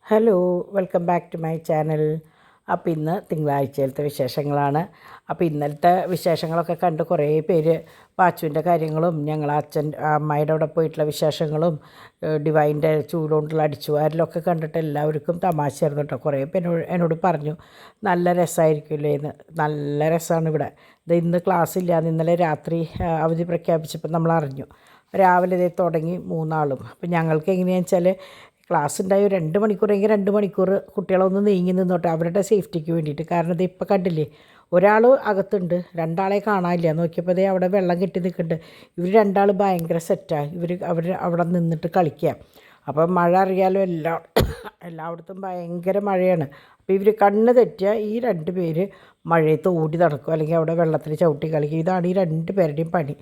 Hello, welcome back to my channel. അപ്പോൾ ഇന്ന് തിങ്കളാഴ്ചയിലത്തെ വിശേഷങ്ങളാണ്. അപ്പോൾ ഇന്നലത്തെ വിശേഷങ്ങളൊക്കെ കണ്ട് കുറേ പേര് പാച്ചുവിൻ്റെ കാര്യങ്ങളും ഞങ്ങൾ അമ്മയുടെ അവിടെ പോയിട്ടുള്ള വിശേഷങ്ങളും ഡിവൈൻ്റെ ചൂടുകൊണ്ടുള്ള അടിച്ചുവാരലൊക്കെ കണ്ടിട്ട് എല്ലാവർക്കും തമാശയായിരുന്നു കേട്ടോ. കുറേ പേര് എന്നോട് പറഞ്ഞു നല്ല രസമായിരിക്കില്ലേ എന്ന്. നല്ല രസമാണ് ഇവിടെ. ഇത് ഇന്ന് ക്ലാസ് ഇല്ലാന്ന് ഇന്നലെ രാത്രി അവധി പ്രഖ്യാപിച്ചപ്പോൾ നമ്മൾ അറിഞ്ഞു. രാവിലെ ഇതേ തുടങ്ങി മൂന്നാളും. അപ്പോൾ ഞങ്ങൾക്ക് എങ്ങനെയാണെന്ന് വെച്ചാൽ ക്ലാസ് ഉണ്ടായി 2 മണിക്കൂറെങ്കിൽ 2 മണിക്കൂർ കുട്ടികളൊന്ന് നീങ്ങി നിന്നോട്ടെ അവരുടെ സേഫ്റ്റിക്ക് വേണ്ടിയിട്ട്. കാരണം ഇത് ഇപ്പം കണ്ടില്ലേ, ഒരാൾ അകത്തുണ്ട്, 2 ആളെ കാണാനില്ല. നോക്കിയപ്പോൾ ദേ അവിടെ വെള്ളം കെട്ടി നിൽക്കുന്നുണ്ട്. ഇവർ 2 ആൾ ഭയങ്കര സെറ്റാണ്. അവർ അവിടെ നിന്നിട്ട് കളിക്കുക. അപ്പം മഴ അറിയാലോ, എല്ലായിടത്തും ഭയങ്കര മഴയാണ്. അപ്പോൾ ഇവർ കണ്ണ് തെറ്റിയ ഈ 2 പേര് മഴയത്ത് ഓടി നടക്കും, അല്ലെങ്കിൽ അവിടെ വെള്ളത്തിൽ ചവിട്ടി കളിക്കും. ഇതാണ് ഈ 2 പേരുടെയും പണി.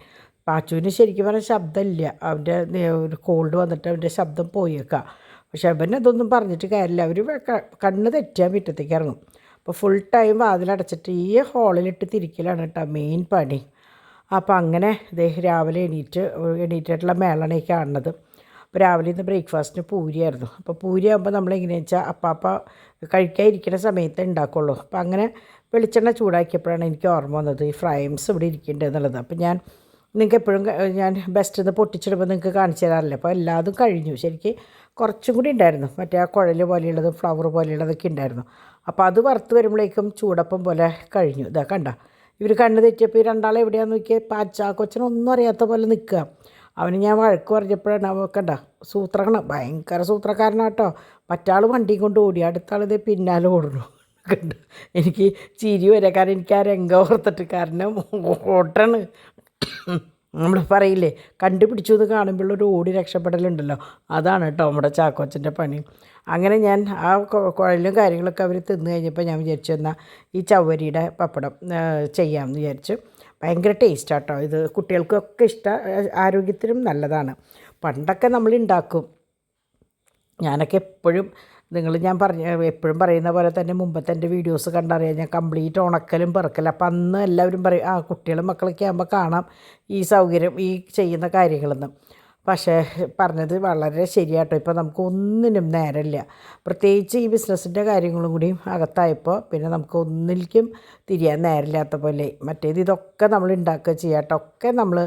പാച്ചുവിന് ശരിക്കും പറഞ്ഞാൽ ശബ്ദമില്ല. അവൻ്റെ ഒരു കോൾഡ് വന്നിട്ട് അവൻ്റെ ശബ്ദം പോയേക്കാം. പക്ഷെ അവൻ അതൊന്നും പറഞ്ഞിട്ട് കാര്യമില്ല. അവർ കണ്ണ് തെറ്റിയാൽ മുറ്റത്തേക്ക് ഇറങ്ങും. അപ്പോൾ ഫുൾ ടൈം വാതിലടച്ചിട്ട് ഈ ഹാളിലിട്ട് തിരിക്കലാണ് കേട്ടോ മെയിൻ പണി. അപ്പോൾ അങ്ങനെ രാവിലെ എണീറ്റിട്ടുള്ള മേളാണ് ഈ കാണുന്നത്. അപ്പോൾ രാവിലെ ഇന്ന് ബ്രേക്ക്ഫാസ്റ്റിന് പൂരിയായിരുന്നു. അപ്പോൾ പൂരി ആകുമ്പോൾ നമ്മളെങ്ങനെയാണെന്ന് വെച്ചാൽ അപ്പാപ്പ കഴിക്കാതിരിക്കുന്ന സമയത്ത് ഉണ്ടാക്കുള്ളൂ. അപ്പോൾ അങ്ങനെ വെളിച്ചെണ്ണ ചൂടാക്കിയപ്പോഴാണ് എനിക്ക് ഓർമ്മ വന്നത് ഈ ഫ്രൈംസ് ഇവിടെ ഇരിക്കുന്നുണ്ട് എന്നുള്ളത്. അപ്പോൾ നിങ്ങൾക്ക് എപ്പോഴും ഞാൻ ബെസ്റ്റ് നിന്ന് പൊട്ടിച്ചിടുമ്പോൾ നിങ്ങൾക്ക് കാണിച്ചു തരാറില്ല. അപ്പോൾ എല്ലാതും കഴിഞ്ഞു. ശരിക്കും കുറച്ചും കൂടി ഉണ്ടായിരുന്നു, മറ്റേ ആ കുഴൽ പോലെയുള്ളതും ഫ്ലവർ പോലെയുള്ളതൊക്കെ ഉണ്ടായിരുന്നു. അപ്പോൾ അത് വറുത്ത് വരുമ്പോഴേക്കും ചൂടപ്പം പോലെ കഴിഞ്ഞു. ഇതാ കണ്ട, ഇവർ കണ്ണ് തെറ്റിയപ്പോൾ ഈ 2 ആളെ എവിടെയാണെന്ന് നോക്കിയാൽ കൊച്ചനൊന്നും അറിയാത്ത പോലെ നിൽക്കുക. അവന് ഞാൻ വഴക്ക് പറഞ്ഞപ്പോഴാണ് കണ്ട ഭയങ്കര സൂത്രക്കാരനാട്ടോ. മറ്റാൾ വണ്ടിയും കൊണ്ട് ഓടി, അടുത്ത ആൾ ഇതേ പിന്നാലെ ഓടുന്നു. കണ്ട, എനിക്ക് ചിരി വരെ, കാരണം എനിക്ക് ആ രംഗം ഓർത്തിട്ട്. കാരണം ഓട്ടാണ്, നമ്മൾ പറയില്ലേ കണ്ടുപിടിച്ചു എന്ന് കാണുമ്പോഴൊരു ഓടി രക്ഷപ്പെടലുണ്ടല്ലോ, അതാണ് കേട്ടോ നമ്മുടെ ചാക്കോച്ചൻ്റെ പണി. അങ്ങനെ ഞാൻ ആ കുഴലും കാര്യങ്ങളൊക്കെ അവർ തിന്നു കഴിഞ്ഞപ്പോൾ ഞാൻ വിചാരിച്ചു എന്നാൽ ഈ ചവ്വരിയുടെ പപ്പടം ചെയ്യാമെന്ന് വിചാരിച്ചു. ഭയങ്കര ടേസ്റ്റാട്ടോ ഇത്. കുട്ടികൾക്കൊക്കെ ഇഷ്ടം, ആരോഗ്യത്തിനും നല്ലതാണ്. പണ്ടൊക്കെ നമ്മൾ ഉണ്ടാക്കും. ഞാനൊക്കെ എപ്പോഴും ഞാൻ എപ്പോഴും പറയുന്ന പോലെ തന്നെ മുമ്പത്തെ എൻ്റെ വീഡിയോസ് കണ്ടറിയാം, ഞാൻ കംപ്ലീറ്റ് ഉണക്കലും പെറുക്കലും. അപ്പം അന്ന് എല്ലാവരും പറയും കുട്ടികളും മക്കളൊക്കെ ആകുമ്പോൾ കാണാം ഈ സൗകര്യം, ഈ ചെയ്യുന്ന കാര്യങ്ങളെന്ന്. പക്ഷേ പറഞ്ഞത് വളരെ ശരിയാട്ടോ. ഇപ്പോൾ നമുക്ക് ഒന്നിനും നേരമില്ല. പ്രത്യേകിച്ച് ഈ ബിസിനസ്സിൻ്റെ കാര്യങ്ങളും കൂടിയും അകത്തായപ്പോൾ പിന്നെ നമുക്ക് ഒന്നിലേക്കും തിരിയാൻ നേരമില്ലാത്ത പോലെ. മറ്റേത് ഇതൊക്കെ നമ്മൾ ഉണ്ടാക്കുക ചെയ്യാട്ടോ, ഒക്കെ നമ്മൾ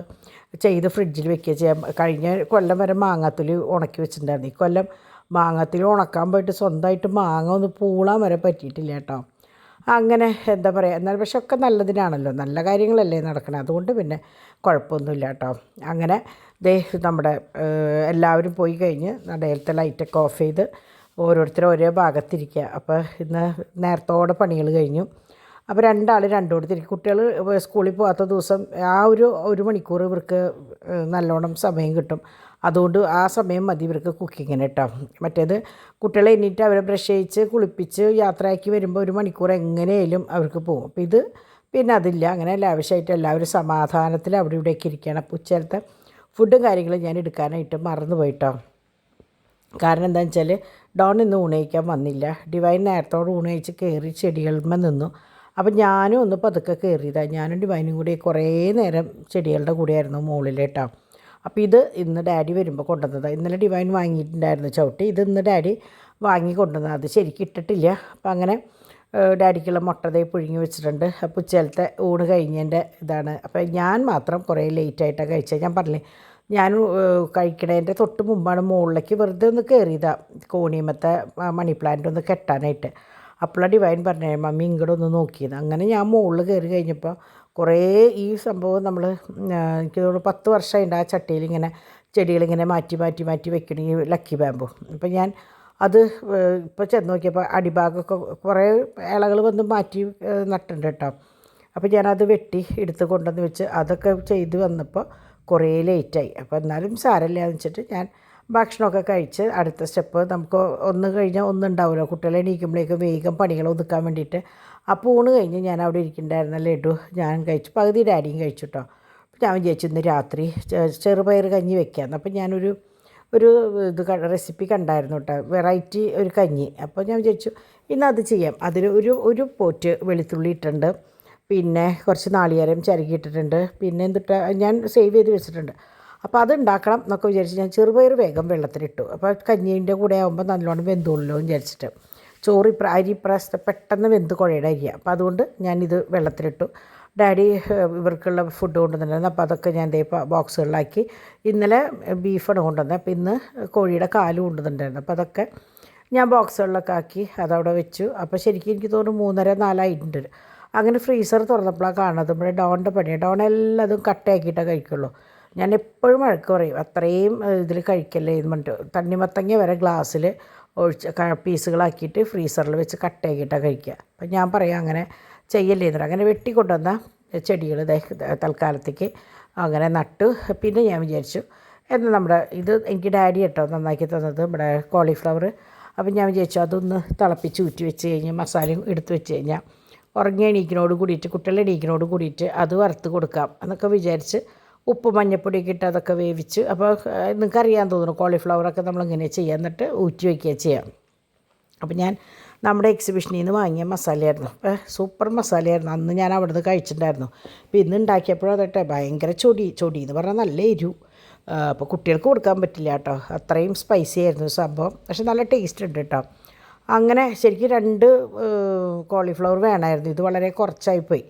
ചെയ്ത് ഫ്രിഡ്ജിൽ വെക്കുക ചെയ്യാം. കഴിഞ്ഞ കൊല്ലം വരെ മാങ്ങാത്തൊലി ഉണക്കി വെച്ചിട്ടുണ്ടായിരുന്നു. ഈ കൊല്ലം മാങ്ങത്തിൽ ഉണക്കാൻ പോയിട്ട് സ്വന്തമായിട്ട് മാങ്ങ ഒന്ന് പൂളാൻ വരെ പറ്റിയിട്ടില്ല കേട്ടോ. അങ്ങനെ എന്താ പറയുക, എന്നാൽ പക്ഷെ ഒക്കെ നല്ലതിനാണല്ലോ, നല്ല കാര്യങ്ങളല്ലേ നടക്കണേ, അതുകൊണ്ട് പിന്നെ കുഴപ്പമൊന്നുമില്ല കേട്ടോ. അങ്ങനെ നമ്മുടെ എല്ലാവരും പോയി കഴിഞ്ഞ് നടയിലത്തെ ലൈറ്റൊക്കെ ഓഫ് ചെയ്ത് ഓരോരുത്തരും ഓരോ ഭാഗത്തിരിക്കുക. അപ്പോൾ ഇന്ന് നേരത്തോടെ പണികൾ കഴിഞ്ഞു. അപ്പോൾ 2 ആൾ രണ്ടോടത്തിരിക്കും. കുട്ടികൾ സ്കൂളിൽ പോകാത്ത ദിവസം ആ ഒരു മണിക്കൂർ ഇവർക്ക് നല്ലോണം സമയം കിട്ടും. അതുകൊണ്ട് ആ സമയം മതി ഇവർക്ക് കുക്കിങ്ങിന് കേട്ടോ. മറ്റേത് കുട്ടികളെ എണീറ്റ് അവരെ ബ്രഷ് ചെയ്യിച്ച് കുളിപ്പിച്ച് യാത്രയാക്കി വരുമ്പോൾ 1 മണിക്കൂർ എങ്ങനെയായാലും അവർക്ക് പോകും. അപ്പോൾ ഇത് പിന്നെ അതില്ല. അങ്ങനെ ലാവിഷായിട്ട് എല്ലാവരും സമാധാനത്തിൽ അവിടെ ഇവിടെയൊക്കെ ഇരിക്കുകയാണ്. അപ്പോൾ ഉച്ചയിലത്തെ ഫുഡും കാര്യങ്ങളും ഞാൻ എടുക്കാനായിട്ട് മറന്നു പോയിട്ടോ. കാരണം എന്താണെന്ന് വെച്ചാൽ ഡോൺ ഇന്ന് ഊണ് കഴിക്കാൻ വന്നില്ല. ഡിവൈൻ നേരത്തോടെ ഊണ് കഴിച്ച് കയറി ചെടികളുമ്മ നിന്നു. അപ്പം ഞാനും ഒന്ന് പതുക്കെ കയറിയതാണ്. ഞാനും ഡിവൈനും കൂടി കുറേ നേരം ചെടികളുടെ കൂടെയായിരുന്നു മുകളിൽ കേട്ടോ. അപ്പോൾ ഇത് ഇന്ന് ഡാഡി വരുമ്പോൾ കൊണ്ടുവന്നതാണ്. ഇന്നലെ ഡിവൈൻ വാങ്ങിയിട്ടുണ്ടായിരുന്നു ചവിട്ടി. ഇത് ഇന്ന് ഡാഡി വാങ്ങി കൊണ്ടുവന്നത്. അത് ശരിക്കും ഇട്ടിട്ടില്ല. അപ്പം അങ്ങനെ ഡാഡിക്കുള്ള മുട്ടതേ പുഴുങ്ങി വെച്ചിട്ടുണ്ട്. അപ്പോൾ ഉച്ചയിലത്തെ ഊണ് കഴിഞ്ഞതിൻ്റെ ഇതാണ്. അപ്പോൾ ഞാൻ മാത്രം കുറേ ലേറ്റായിട്ടാണ് കഴിച്ചത്. ഞാൻ പറഞ്ഞില്ലേ, ഞാൻ കഴിക്കണതിൻ്റെ തൊട്ട് മുമ്പാണ് മുകളിലേക്ക് വെറുതെ ഒന്ന് കയറിയതാണ് കോണിയമ്മത്തെ മണി പ്ലാന്റ് ഒന്ന് കെട്ടാനായിട്ട്. അപ്പോഴാണ് ഡിവൈൻ പറഞ്ഞേ മമ്മി ഇങ്ങോട്ടൊന്ന് നോക്കിയത്. അങ്ങനെ ഞാൻ മുകളിൽ കയറി കഴിഞ്ഞപ്പോൾ കുറേ ഈ സംഭവം നമ്മൾ എനിക്ക് തോന്നുന്നു 10 വർഷമായിട്ട് ആ ചട്ടിയിൽ ഇങ്ങനെ ചെടികളിങ്ങനെ മാറ്റി മാറ്റി മാറ്റി വെക്കണം, ഈ ലക്കി ബാമ്പു. അപ്പം ഞാൻ അത് ഇപ്പോൾ ചെന്ന് നോക്കിയപ്പോൾ അടിഭാഗമൊക്കെ കുറേ ഇലകൾ വന്ന് മാറ്റി നട്ടിട്ടുണ്ട് കേട്ടോ. അപ്പോൾ ഞാനത് വെട്ടി എടുത്ത് കൊണ്ടുവന്ന് വെച്ച് അതൊക്കെ ചെയ്ത് വന്നപ്പോൾ കുറേ ലേറ്റായി. അപ്പോൾ എന്നാലും സാരമില്ല എന്ന് വെച്ചിട്ട് ഞാൻ ഭക്ഷണമൊക്കെ കഴിച്ച് അടുത്ത സ്റ്റെപ്പ് നമുക്ക് ഒന്ന് കഴിഞ്ഞാൽ ഒന്നുണ്ടാവുമല്ലോ, കുട്ടികളെ എണീക്കുമ്പോഴേക്കും വേഗം പണികൾ ഒതുക്കാൻ വേണ്ടിയിട്ട്. അപ്പോൾ ഊണ് കഴിഞ്ഞ് ഞാൻ അവിടെ ഇരിക്കുന്നുണ്ടായിരുന്ന ലഡു ഞാൻ കഴിച്ചു, പകുതി ഡാഡിയും കഴിച്ചു കേട്ടോ. അപ്പോൾ ഞാൻ വിചാരിച്ചു ഇന്ന് രാത്രി ചെറുപയർ കഞ്ഞി വെക്കാമെന്ന്. അപ്പോൾ ഞാനൊരു ഇത് റെസിപ്പി കണ്ടായിരുന്നു കേട്ടോ, വെറൈറ്റി ഒരു കഞ്ഞി. അപ്പോൾ ഞാൻ വിചാരിച്ചു ഇന്നത് ചെയ്യാം. അതിൽ ഒരു പോറ്റ് വെളുത്തുള്ളി ഇട്ടിട്ടുണ്ട്, പിന്നെ കുറച്ച് നാളികേരം ചിരകിയിട്ടിട്ടുണ്ട്, പിന്നെ എന്തിട്ട് ഞാൻ സേവ് ചെയ്ത് വെച്ചിട്ടുണ്ട്. അപ്പോൾ അത് ഉണ്ടാക്കണം എന്നൊക്കെ വിചാരിച്ച് ഞാൻ ചെറുപയർ വേഗം വെള്ളത്തിലിട്ടു. അപ്പോൾ കഞ്ഞീൻ്റെ കൂടെ ആകുമ്പോൾ നല്ലോണം വെന്തോളല്ലോ എന്ന് വിചാരിച്ചിട്ട്. ചോറ് അരി ഇപ്രാവശ്യത്തെ പെട്ടെന്ന് വെന്ത് കുഴയുടെ അരിയാണ്. അപ്പോൾ അതുകൊണ്ട് ഞാനിത് വെള്ളത്തിലിട്ടു. ഡാഡി ഇവർക്കുള്ള ഫുഡ് കൊണ്ടുവന്നിട്ടുണ്ടായിരുന്നു. അപ്പോൾ അതൊക്കെ ഞാൻ ദേ ബോക്സുകളിലാക്കി. ഇന്നലെ ബീഫാണ് കൊണ്ടുവന്നത്. അപ്പോൾ ഇന്ന് കോഴിയുടെ കാല് കൊണ്ടുവന്നിട്ടുണ്ടായിരുന്നു. അപ്പോൾ അതൊക്കെ ഞാൻ ബോക്സുകളിലൊക്കെ ആക്കി അതവിടെ വെച്ചു. അപ്പോൾ ശരിക്കും എനിക്ക് തോന്നുന്നു 3:30-4 ആയിട്ടുണ്ട്. അങ്ങനെ ഫ്രീസർ തുറന്നപ്പോഴാണ് കാണുന്നത് നമ്മുടെ ഡോണിൻ്റെ പണിയാണ്. ഡോൺ എല്ലാതും കട്ടയാക്കിയിട്ടേ കഴിക്കുള്ളൂ. ഞാൻ എപ്പോഴും വഴക്ക് പറയും, അത്രയും ഇതിൽ കഴിക്കല്ലേ എന്ന് പറഞ്ഞിട്ട്. തണ്ണിമത്തങ്ങ വരെ ഗ്ലാസ്സിൽ പീസുകളാക്കിയിട്ട് ഫ്രീസറിൽ വെച്ച് കട്ടയാക്കിയിട്ടാണ് കഴിക്കുക. അപ്പം ഞാൻ പറയാം അങ്ങനെ ചെയ്യല്ലേ എന്നിട്ട് അങ്ങനെ വെട്ടിക്കൊണ്ടുവന്ന ചെടികൾ തൽക്കാലത്തേക്ക് അങ്ങനെ നട്ടു. പിന്നെ ഞാൻ വിചാരിച്ചു എന്നാൽ നമ്മുടെ ഇത് എനിക്ക് ഡാഡി കേട്ടോ നന്നാക്കി തന്നത് നമ്മുടെ കോളിഫ്ലവർ. അപ്പം ഞാൻ വിചാരിച്ചു അതൊന്ന് തിളപ്പിച്ച് ഊറ്റി വെച്ച് കഴിഞ്ഞാൽ മസാലയും എടുത്ത് വെച്ച് കഴിഞ്ഞാൽ ഉറങ്ങിയ എണീക്കിനോട് കൂടിയിട്ട് കുട്ടികളുടെ എണീക്കിനോട് കൂടിയിട്ട് അത് വറുത്ത് കൊടുക്കാം എന്നൊക്കെ വിചാരിച്ച് ഉപ്പ് മഞ്ഞപ്പൊടിയൊക്കെ ഇട്ട് അതൊക്കെ വേവിച്ച്. അപ്പോൾ നിങ്ങൾക്കറിയാൻ തോന്നുന്നു കോളിഫ്ലവറൊക്കെ നമ്മളിങ്ങനെ ചെയ്യാം, എന്നിട്ട് ഊറ്റി വയ്ക്കുക ചെയ്യാം. അപ്പോൾ ഞാൻ നമ്മുടെ എക്സിബിഷനിൽ നിന്ന് വാങ്ങിയ മസാലയായിരുന്നു. അപ്പോൾ സൂപ്പർ മസാലയായിരുന്നു. അന്ന് ഞാൻ അവിടെ നിന്ന് കഴിച്ചിട്ടുണ്ടായിരുന്നു. അപ്പോൾ ഇന്ന് ഉണ്ടാക്കിയപ്പോഴതട്ടെ ഭയങ്കര ചൊടി എന്ന് പറഞ്ഞാൽ നല്ല എരിവ്. അപ്പോൾ കുട്ടികൾക്ക് കൊടുക്കാൻ പറ്റില്ല കേട്ടോ, അത്രയും സ്പൈസി ആയിരുന്നു സംഭവം. പക്ഷെ നല്ല ടേസ്റ്റ് ഉണ്ട് കേട്ടോ. അങ്ങനെ ശരിക്കും 2 കോളിഫ്ലവർ വേണമായിരുന്നു. ഇത് വളരെ കുറച്ചായിപ്പോയി.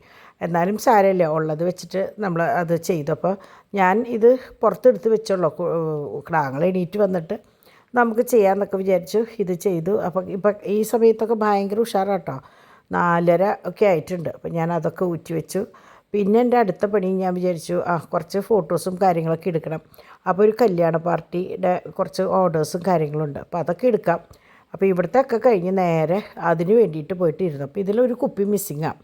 എന്നാലും സാരമില്ല, ഉള്ളത് വെച്ചിട്ട് നമ്മൾ അത് ചെയ്തു. അപ്പോൾ ഞാൻ ഇത് പുറത്തെടുത്ത് വെച്ചോളൂ. ഞങ്ങൾ എണീറ്റ് വന്നിട്ട് നമുക്ക് ചെയ്യാമെന്നൊക്കെ വിചാരിച്ചു ഇത് ചെയ്തു. അപ്പം ഈ സമയത്തൊക്കെ ഭയങ്കര ഉഷാറാട്ടോ. 4:30 ഒക്കെ ആയിട്ടുണ്ട്. അപ്പം ഞാൻ അതൊക്കെ ഊറ്റി വെച്ചു. പിന്നെ എൻ്റെ അടുത്ത പണി ഞാൻ വിചാരിച്ചു കുറച്ച് ഫോട്ടോസും കാര്യങ്ങളൊക്കെ എടുക്കണം. അപ്പോൾ ഒരു കല്യാണ പാർട്ടിയുടെ കുറച്ച് ഓർഡേഴ്സും കാര്യങ്ങളുണ്ട്. അപ്പോൾ അതൊക്കെ എടുക്കാം. അപ്പോൾ ഇവിടുത്തെ ഒക്കെ കഴിഞ്ഞ് നേരെ അതിന് വേണ്ടിയിട്ട് പോയിട്ട് ഇരുന്നു. അപ്പോൾ ഇതിലൊരു കുപ്പി മിസ്സിങ്ങാണ്,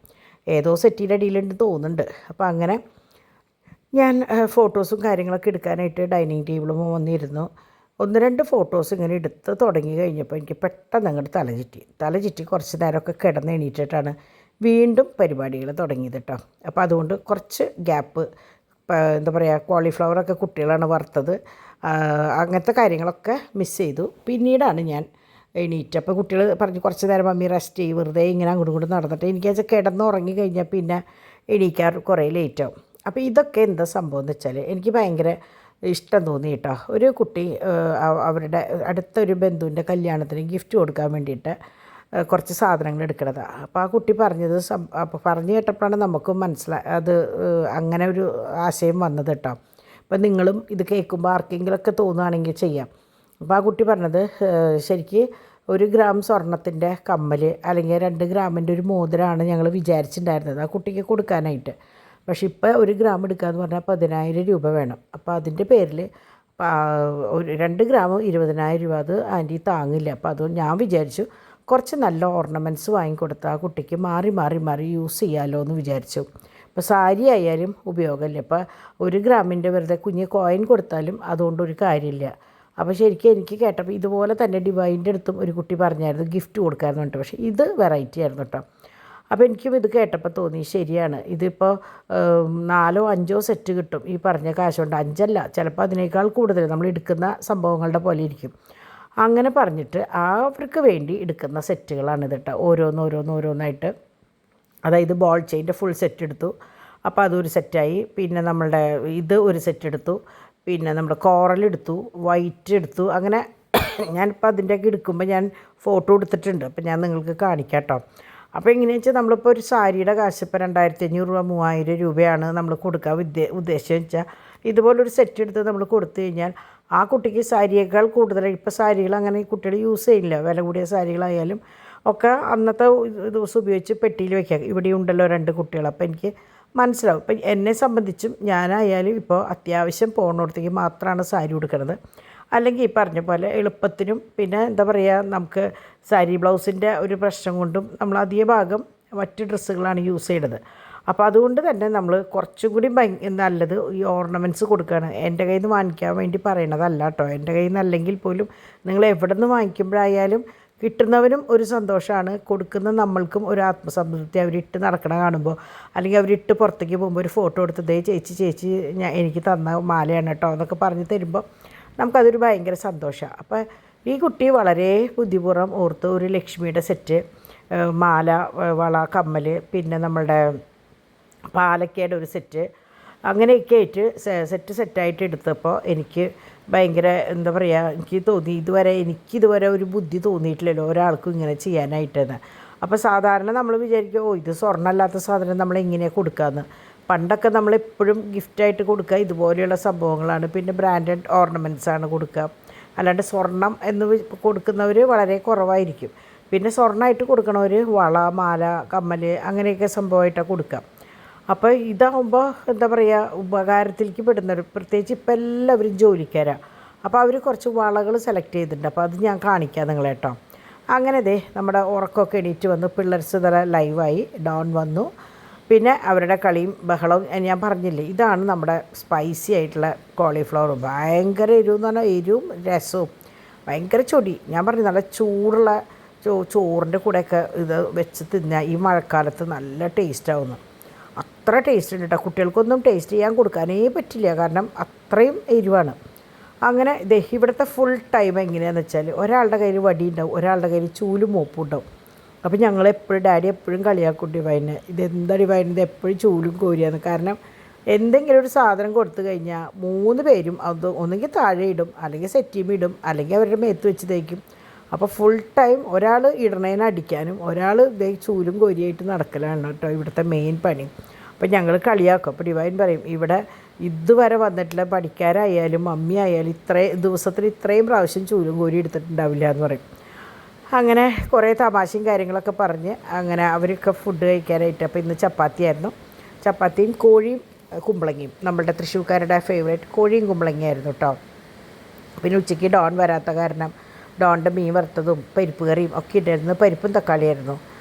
ഏതോ സെറ്റിയുടെ അടിയിലുണ്ട് തോന്നുന്നുണ്ട്. അപ്പോൾ അങ്ങനെ ഞാൻ ഫോട്ടോസും കാര്യങ്ങളൊക്കെ എടുക്കാനായിട്ട് ഡൈനിങ് ടേബിളും വന്നിരുന്നു. 1-2 ഫോട്ടോസ് ഇങ്ങനെ എടുത്ത് തുടങ്ങി കഴിഞ്ഞപ്പോൾ എനിക്ക് പെട്ടെന്ന് അങ്ങോട്ട് തലചുറ്റി കുറച്ച് നേരമൊക്കെ കിടന്ന് എണീറ്റിട്ടാണ് വീണ്ടും പരിപാടികൾ തുടങ്ങിയത് കേട്ടോ. അപ്പോൾ അതുകൊണ്ട് കുറച്ച് ഗ്യാപ്പ്, എന്താ പറയുക, കോളിഫ്ലവറൊക്കെ കുട്ടികളാണ് വറുത്തത്, അങ്ങനത്തെ കാര്യങ്ങളൊക്കെ മിസ് ചെയ്തു. പിന്നീടാണ് ഞാൻ എണീറ്റ്. അപ്പോൾ കുട്ടികൾ പറഞ്ഞു കുറച്ച് നേരം മമ്മി റെസ്റ്റ് ചെയ്യും, വെറുതെ ഇങ്ങനെ അങ്ങോട്ടും ഇങ്ങോട്ടും നടന്നിട്ട്. എനിക്ക് കിടന്ന് ഉറങ്ങി കഴിഞ്ഞാൽ പിന്നെ എണീക്കാൻ കുറേ ലേറ്റാവും. അപ്പോൾ ഇതൊക്കെ എന്താ സംഭവം എന്ന് വെച്ചാൽ എനിക്ക് ഭയങ്കര ഇഷ്ടം തോന്നി കേട്ടോ. ഒരു കുട്ടി അവരുടെ അടുത്തൊരു ബന്ധുവിൻ്റെ കല്യാണത്തിന് ഗിഫ്റ്റ് കൊടുക്കാൻ വേണ്ടിയിട്ട് കുറച്ച് സാധനങ്ങൾ എടുക്കണതാണ്. അപ്പോൾ ആ കുട്ടി പറഞ്ഞത് അപ്പോൾ പറഞ്ഞു കേട്ടപ്പോഴാണ് നമുക്കും അത് അങ്ങനെ ഒരു ആശയം വന്നത് കേട്ടോ. അപ്പോൾ നിങ്ങളും ഇത് കേൾക്കുമ്പോൾ ആർക്കെങ്കിലുമൊക്കെ തോന്നുകയാണെങ്കിൽ ചെയ്യാം. അപ്പോൾ ആ കുട്ടി പറഞ്ഞത് ശരിക്ക് 1 ഗ്രാം സ്വർണത്തിൻ്റെ കമ്മൽ അല്ലെങ്കിൽ 2 ഗ്രാമിൻ്റെ ഒരു മോതിരമാണ് ഞങ്ങൾ വിചാരിച്ചിട്ടുണ്ടായിരുന്നത് ആ കുട്ടിക്ക് കൊടുക്കാനായിട്ട്. പക്ഷെ ഇപ്പോൾ 1 ഗ്രാം എടുക്കാമെന്ന് പറഞ്ഞാൽ 10,000 രൂപ വേണം. അപ്പോൾ അതിൻ്റെ പേരിൽ 2 ഗ്രാം 20,000 രൂപ അത് ആൻറ്റി താങ്ങില്ല. അപ്പോൾ അത് ഞാൻ വിചാരിച്ചു കുറച്ച് നല്ല ഓർണമെൻറ്റ്സ് വാങ്ങിക്കൊടുത്ത് ആ കുട്ടിക്ക് മാറി യൂസ് ചെയ്യാമല്ലോ എന്ന് വിചാരിച്ചു. ഇപ്പോൾ സാരി ആയാലും ഉപയോഗമല്ലേ. ഇപ്പോൾ 1 ഗ്രാമിൻ്റെ വെറുതെ കുഞ്ഞ് കോയിൻ കൊടുത്താലും അതുകൊണ്ടൊരു കാര്യമില്ല. അപ്പോൾ ശരിക്കും എനിക്ക് കേട്ടപ്പോൾ ഇതുപോലെ തന്നെ ഡിവൈൻ്റെ അടുത്തും ഒരു കുട്ടി പറഞ്ഞായിരുന്നു ഗിഫ്റ്റ് കൊടുക്കാമെന്ന് പറഞ്ഞിട്ട്. പക്ഷേ ഇത് വെറൈറ്റി ആയിരുന്നു കേട്ടോ. അപ്പോൾ എനിക്കും ഇത് കേട്ടപ്പോൾ തോന്നി ശരിയാണ്, ഇതിപ്പോൾ 4-5 സെറ്റ് കിട്ടും ഈ പറഞ്ഞ കാശ് കൊണ്ട്. 5 അല്ല, ചിലപ്പോൾ അതിനേക്കാൾ കൂടുതൽ നമ്മൾ എടുക്കുന്ന സംഭവങ്ങളുടെ പോലെ ഇരിക്കും. അങ്ങനെ പറഞ്ഞിട്ട് അവർക്ക് വേണ്ടി എടുക്കുന്ന സെറ്റുകളാണിത് കേട്ടോ. ഓരോന്നായിട്ട്. അതായത് ബോൾ ചെയിൻ്റെ ഫുൾ സെറ്റ് എടുത്തു. അപ്പോൾ അതൊരു സെറ്റായി. പിന്നെ നമ്മളുടെ ഇത് ഒരു സെറ്റ് എടുത്തു. പിന്നെ നമ്മുടെ കോറൽ എടുത്തു, വൈറ്റ് എടുത്തു. അങ്ങനെ ഞാനിപ്പോൾ അതിൻ്റെയൊക്കെ എടുക്കുമ്പോൾ ഞാൻ ഫോട്ടോ എടുത്തിട്ടുണ്ട്. അപ്പോൾ ഞാൻ നിങ്ങൾക്ക് കാണിക്കാം കേട്ടോ. അപ്പോൾ എങ്ങനെയാണെന്ന് വെച്ചാൽ നമ്മളിപ്പോൾ ഒരു സാരിയുടെ കാശ് ഇപ്പോൾ 2,500 രൂപ 3,000 രൂപയാണ് നമ്മൾ കൊടുക്കാൻ ഉദ്ദേശിച്ചതെന്ന് വെച്ചാൽ ഇതുപോലൊരു സെറ്റ് എടുത്ത് നമ്മൾ കൊടുത്തു കഴിഞ്ഞാൽ ആ കുട്ടിക്ക് സാരിയേക്കാൾ കൂടുതൽ, ഇപ്പോൾ സാരികൾ അങ്ങനെ കുട്ടികൾ യൂസ് ചെയ്യില്ല, വില കൂടിയ സാരികളായാലും ഒക്കെ അന്നത്തെ ദിവസം ഉപയോഗിച്ച് പെട്ടിയിൽ വയ്ക്കാം. ഇവിടെ ഉണ്ടല്ലോ 2 കുട്ടികൾ. അപ്പോൾ എനിക്ക് മനസ്സിലാവും. ഇപ്പം എന്നെ സംബന്ധിച്ചും ഞാനായാലും ഇപ്പോൾ അത്യാവശ്യം പോകുന്നിടത്തേക്ക് മാത്രമാണ് സാരി ഉടുക്കുന്നത്. അല്ലെങ്കിൽ ഈ പറഞ്ഞ പോലെ എളുപ്പത്തിനും പിന്നെ എന്താ പറയുക, നമുക്ക് സാരി ബ്ലൗസിൻ്റെ ഒരു പ്രശ്നം കൊണ്ടും നമ്മൾ അധിക ഭാഗം മറ്റ് ഡ്രസ്സുകളാണ് യൂസ് ചെയ്യുന്നത്. അപ്പോൾ അതുകൊണ്ട് തന്നെ നമ്മൾ കുറച്ചും കൂടി നല്ലത് ഈ ഓർണമെൻറ്റ്സ് കൊടുക്കുകയാണ്. എൻ്റെ കയ്യിൽ നിന്ന് വാങ്ങിക്കാൻ വേണ്ടി പറയണതല്ല കേട്ടോ. എൻ്റെ കയ്യിൽ നിന്നല്ലെങ്കിൽ പോലും നിങ്ങൾ എവിടെ നിന്ന് വാങ്ങിക്കുമ്പോഴായാലും കിട്ടുന്നവനും ഒരു സന്തോഷമാണ്, കൊടുക്കുന്ന നമ്മൾക്കും ഒരു ആത്മസംതൃപ്തി. അവരിട്ട് നടക്കണ കാണുമ്പോൾ അല്ലെങ്കിൽ അവരിട്ട് പുറത്തേക്ക് പോകുമ്പോൾ ഒരു ഫോട്ടോ എടുത്ത് ദേ ചേച്ചി എനിക്ക് തന്ന മാലയാണ് കേട്ടോ എന്നൊക്കെ പറഞ്ഞ് തരുമ്പോൾ നമുക്കതൊരു ഭയങ്കര സന്തോഷമാണ്. അപ്പോൾ ഈ കുട്ടി വളരെ ബുദ്ധിപൂർവ്വം ഓർത്ത് ഒരു ലക്ഷ്മിയുടെ സെറ്റ്, മാല, വള, കമ്മൽ, പിന്നെ നമ്മളുടെ പാലക്കയുടെ ഒരു സെറ്റ്, അങ്ങനെയൊക്കെ ആയിട്ട് സെറ്റായിട്ട് എടുത്തപ്പോൾ എനിക്ക് ഭയങ്കര എന്താ പറയുക, എനിക്ക് തോന്നി എനിക്കിതുവരെ ഒരു ബുദ്ധി തോന്നിയിട്ടില്ലല്ലോ ഒരാൾക്കും ഇങ്ങനെ ചെയ്യാനായിട്ടെന്ന്. അപ്പോൾ സാധാരണ നമ്മൾ വിചാരിക്കും, ഇത് സ്വർണ്ണമല്ലാത്ത സാധനം നമ്മളെങ്ങനെയാണ് കൊടുക്കാമെന്ന്. പണ്ടൊക്കെ നമ്മളെപ്പോഴും ഗിഫ്റ്റായിട്ട് കൊടുക്കുക ഇതുപോലെയുള്ള സംഭവങ്ങളാണ്. പിന്നെ ബ്രാൻഡഡ് ഓർണമെൻറ്റ്സാണ് കൊടുക്കുക. അല്ലാണ്ട് സ്വർണം എന്ന് കൊടുക്കുന്നവർ വളരെ കുറവായിരിക്കും. പിന്നെ സ്വർണ്ണമായിട്ട് കൊടുക്കണവർ വള, മാല, കമ്മൽ അങ്ങനെയൊക്കെ സംഭവമായിട്ടാണ് കൊടുക്കുക. അപ്പോൾ ഇതാകുമ്പോൾ എന്താ പറയുക, ഉപകാരത്തിലേക്ക് പെടുന്നവർ, പ്രത്യേകിച്ച് ഇപ്പം എല്ലാവരും ജോലിക്കാരാണ്. അപ്പോൾ അവർ കുറച്ച് വളകൾ സെലക്ട് ചെയ്തിട്ടുണ്ട്. അപ്പോൾ അത് ഞാൻ കാണിക്കാം നിങ്ങളെ കേട്ടോ. അങ്ങനെ നമ്മുടെ ഉറക്കമൊക്കെ എണീറ്റ് വന്നു, പിള്ളേർസ് ലൈവായി, ഡോൺ വന്നു. പിന്നെ അവരുടെ കളിയും ബഹളവും ഞാൻ പറഞ്ഞില്ലേ, ഇതാണ് നമ്മുടെ സ്പൈസി ആയിട്ടുള്ള കോളിഫ്ലവർ. ഭയങ്കര എരിവ് എന്ന് പറഞ്ഞാൽ എരിവും രസവും ഭയങ്കര ചൊടി. ഞാൻ പറഞ്ഞു നല്ല ചൂടുള്ള ചോറിൻ്റെ കൂടെയൊക്കെ ഇത് വെച്ച് തിന്നാൽ ഈ മഴക്കാലത്ത് നല്ല ടേസ്റ്റാവുന്നു. അത്ര ടേസ്റ്റ് ഉണ്ട് കേട്ടോ. കുട്ടികൾക്കൊന്നും ടേസ്റ്റ് ചെയ്യാൻ കൊടുക്കാനേ പറ്റില്ല, കാരണം അത്രയും എരിവാണ്. അങ്ങനെ ഇവിടുത്തെ ഫുൾ ടൈം എങ്ങനെയാണെന്ന് വെച്ചാൽ ഒരാളുടെ കയ്യിൽ വടി ഉണ്ടാവും, ഒരാളുടെ കയ്യിൽ ചൂലും മോപ്പും ഉണ്ടാവും. അപ്പോൾ ഞങ്ങളെപ്പോഴും ഡാഡി എപ്പോഴും കളിയാക്കും ഡിവൈന്, ഇതെന്താ ഡിവൈൻ ഇത് എപ്പോഴും ചൂലും കോരിയാണ്. കാരണം എന്തെങ്കിലും ഒരു സാധനം കൊടുത്തു കഴിഞ്ഞാൽ 3 പേരും അത് ഒന്നുകിൽ താഴെ ഇടും, അല്ലെങ്കിൽ സെറ്റിമ ഇടും, അല്ലെങ്കിൽ അവരുടെ മേത്ത് വെച്ച് തേക്കും. അപ്പോൾ ഫുൾ ടൈം ഒരാൾ ഇടണേനെ അടിക്കാനും ഒരാൾ ചൂലും കോരിയായിട്ട് നടക്കലാണ് കേട്ടോ ഇവിടുത്തെ മെയിൻ പണി. അപ്പോൾ ഞങ്ങൾ കളിയാക്കും. അപ്പോൾ ഡിവൈൻ പറയും, ഇവിടെ ഇതുവരെ വന്നിട്ടുള്ള പഠിക്കാരായാലും മമ്മി ആയാലും ദിവസത്തിൽ ഇത്രയും പ്രാവശ്യം ചൂലും കോരി എടുത്തിട്ടുണ്ടാവില്ല എന്ന് പറയും. അങ്ങനെ കുറേ തമാശയും കാര്യങ്ങളൊക്കെ പറഞ്ഞ് അങ്ങനെ അവരൊക്കെ ഫുഡ് കഴിക്കാനായിട്ട്. അപ്പോൾ ഇന്ന് ചപ്പാത്തിയായിരുന്നു. ചപ്പാത്തിയും കോഴിയും കുമ്പളങ്ങയും, നമ്മളുടെ തൃശ്ശൂർക്കാരുടെ ഫേവറേറ്റ് കോഴിയും കുമ്പളങ്ങയായിരുന്നു കേട്ടോ. പിന്നെ ഉച്ചയ്ക്ക് ഡോൺ വരാത്ത കാരണം ഡോണിൻ്റെ മീൻ വറുത്തതും പരിപ്പ് കറിയും ഒക്കെ ഇട്ടായിരുന്നു. പരിപ്പും തക്കാളിയായിരുന്നു